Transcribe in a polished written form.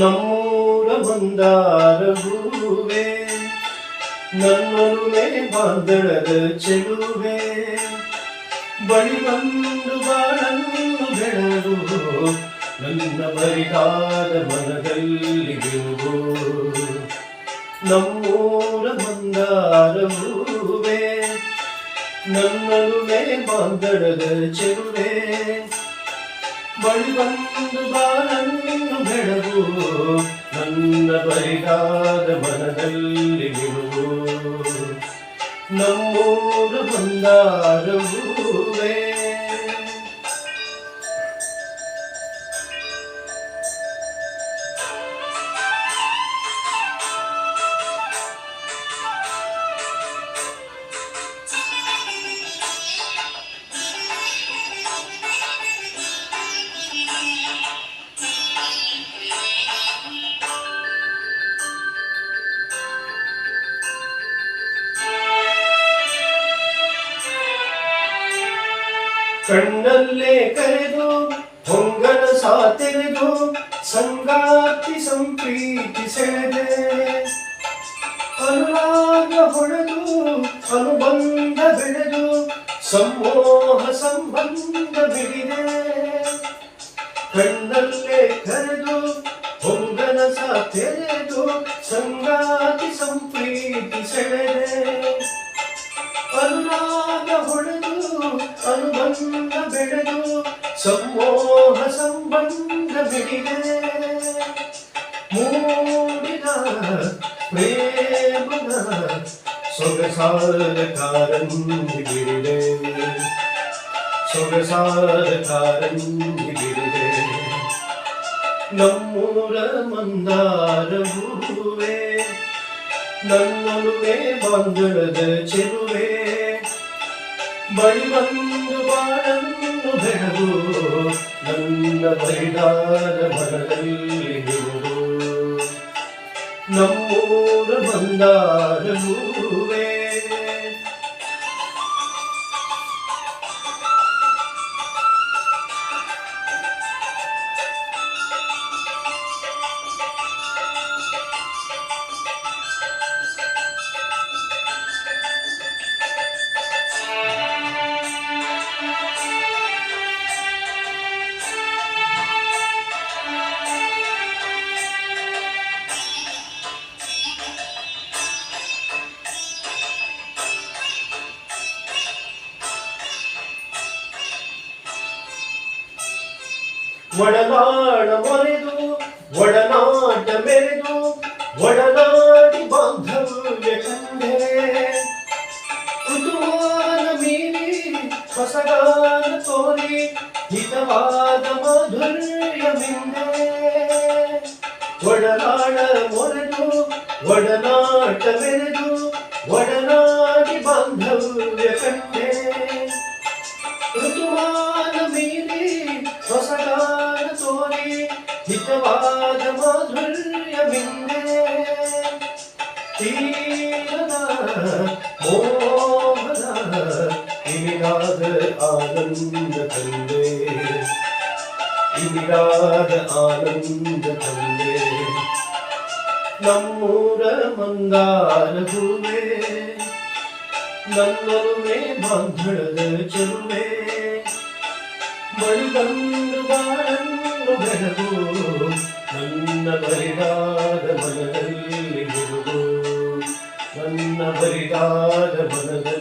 ನಮ್ಮೂರ ಮಂದಾರ ಹೂವೆ, ನನ್ನೊಲುಮೆ ಬಾಂಧಳದ ಚೆಲುವೆ, ಬಳಿ ಬಂದು ಬಾಳನ್ನು ಬೆಳಗು, ನನ್ನ ಬರಿದಾದ ಮನದಲ್ಲಿ ಬಿಡುವು. ನಮ್ಮೂರ ಮಂದಾರ ಹೂವೆ, ನನ್ನೊಲುಮೆ ಬಾಂಧಳದ ಚೆಲುವೆ, ಬಳಿ ಬಂದು ಬಾಳನ್ನು ಬೆಳಗು, ನನ್ನ ಬರಿದಾದ ಮನದಲ್ಲಿ ಬಿಡುವು. ನಮ್ಮೂರ ಮಂದಾರ ಹೂವೆ. ಕಣ್ಣಲ್ಲೇ ಕರೆದು ಹೊಂಗನ ಸಾತೆರೆದು, ಸಂಗಾತಿ ಸಂಪ್ರೀತಿ ಸೆಳೆದೆ, ಅನುರಾಗ ಹೊಳೆದು ಅನುಬಂಧ ಬೆಳೆದು, ಸಮೋಹ ಸಂಬಂಧ ಬಿಡಿದೆ. ಕಣ್ಣಲ್ಲೇ ಕರೆದು ಹೊಂಗನ ಸಾತೆರೆದು, ಸಂಗಾತಿ ಸಂಪ್ರೀತಿ ಸೆಳೆದೆ, ಅನುರಾಗ ಹೊಳೆದು ಅನುಬಂಧ ಬೆಳೆದು, ಸಮೋಹ ಸಂಬಂಧ ಬಿಡಿದೆ. ಮೂಡಿದ ಪ್ರೇಮದ ಸೊಗಸಾದ ಕಾರಂಜಿ ಬಿಡಿದೆ, ಸೊಗಸಾದ ಕಾರಂಜಿ ಬಿಡಿದೆ. ನಮ್ಮೂರ ಮಂದಾರ ಹೂವೆ, ನನ್ನೊಲುಮೆ ಬಾಂಧಳದ ಚೆಲುವೆ, ಬಳಿ ಬಂದು ಬಾಳನ್ನು ಬೆಳಗು, ನನ್ನ ಬರಿದಾದ ಮನದಲ್ಲಿ ಬಿಡುವು. ನಮ್ಮೂರ ಮಂದಾರ ಹೂವೆ. ಒಡನಾಡ ಮೊರೆದು ಒಡನಾಟ ಮೆರೆದು, ಒಡನಾಡಿ ಬಾಂಧವ್ಯ ಕಂಡೆ, ಋತುಮಾನ ಮೀರಿ ಹೊಸಗಾನ ತೋರಿ, ಹಿತವಾದ ಮಾಧುರ್ಯ ಮಿಂದೆ. ಒಡನಾಡ ಮೊರೆದು ಒಡನಾಟ ಮೆರೆದು, ಒಡನಾಡಿ ಬಾಂಧವ್ಯ ಕಂಡೆ, ಋತುಮಾನ ಮೀರಿ ಹೊಸಗಾನ ತೋರಿ, ಹಿತವಾದ ಮಾಧುರ್ಯ ಮಿಂದೆ. ತೀರದ ಮೋಹದ ಇನಿರಾದ ಆನಂದ ತಂದೆ, ಇನಿರಾದ ಆನಂದ ತಂದೆ. ನಮ್ಮೂರ ಮಂದಾರ ಹೂವೆ, ನನ್ನೊಲುಮೆ ಬಾಂಧಳದ ಚೆಲುವೆ, ಬಳಿ ಬಂದು ಬಾಳನ್ನು ಬೆಳಗು, ನನ್ನ ಬರಿದಾದ ಮನದಲ್ಲಿ ಬಿಡುವು. ನನ್ನ ಬರಿದಾದ ಮನದಲ್ಲಿ